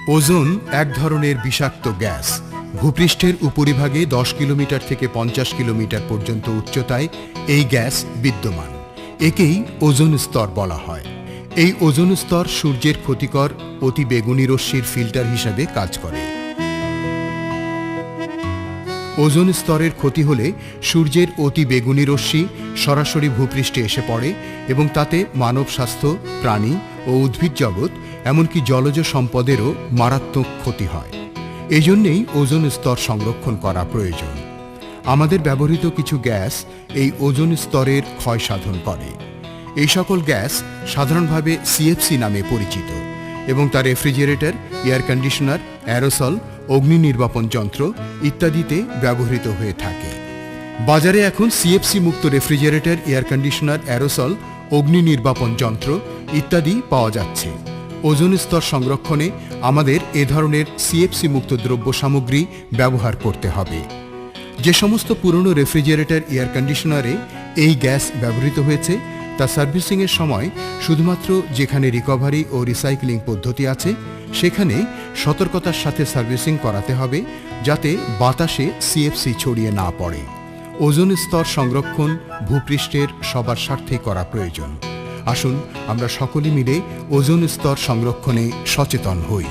Ozone এক ধরনের বিষাক্ত গ্যাস। ভূপৃষ্ঠের উপরিভাগে 10 কিলোমিটার থেকে 50 কিলোমিটার পর্যন্ত উচ্চতায় এই গ্যাস বিদ্যমান। একেই ওজোন স্তর বলা হয়। এই ওজোন স্তর সূর্যের ক্ষতিকর অতি বেগুনি রশ্মির ফিল্টার হিসাবে কাজ করে। ওজোন স্তরের ক্ষতি হলে সূর্যের অতি বেগুনি রশ্মি সরাসরি ভূপৃষ্ঠে এসে পড়ে এবং তাতে মানব স্বাস্থ্য, প্রাণী ও উদ্ভিদ জগৎ এমনকি জলজ সম্পদেরও মারাত্মক ক্ষতি হয়। এই জন্যেই ওজোন স্তর সংরক্ষণ করা প্রয়োজন। আমাদের ব্যবহৃত কিছু গ্যাস এই ওজোন স্তরের ক্ষয় সাধন করে। এই সকল গ্যাস সাধারণভাবে সিএফসি নামে পরিচিত এবং তা রেফ্রিজারেটর, এয়ার কন্ডিশনার, অ্যারোসল, অগ্নি নির্বাপন যন্ত্র ইত্যাদিতে ব্যবহৃত হয়ে থাকে। বাজারে এখন সিএফসি মুক্ত রেফ্রিজারেটর, এয়ার কন্ডিশনার, অ্যারোসল, অগ্নি নির্বাপন যন্ত্র ইত্যাদি পাওয়া যাচ্ছে। ওজোন স্তর সংরক্ষণে আমাদের এ ধরনের সিএফসি মুক্ত দ্রব্য সামগ্রী ব্যবহার করতে হবে। যে সমস্ত পুরনো রেফ্রিজারেটর, এয়ার কন্ডিশনারে এই গ্যাস ব্যবহৃত হয়েছে তা সার্ভিসিংয়ের সময় শুধুমাত্র যেখানে রিকভারি ও রিসাইক্লিং পদ্ধতি আছে সেখানে সতর্কতার সাথে সার্ভিসিং করাতে হবে, যাতে বাতাসে সিএফসি ছড়িয়ে না পড়ে। ওজোন স্তর সংরক্ষণ ভূপৃষ্ঠের সবার স্বার্থেই করা প্রয়োজন। আসুন আমরা সকলে মিলে ওজোন স্তর সংরক্ষণে সচেতন হই।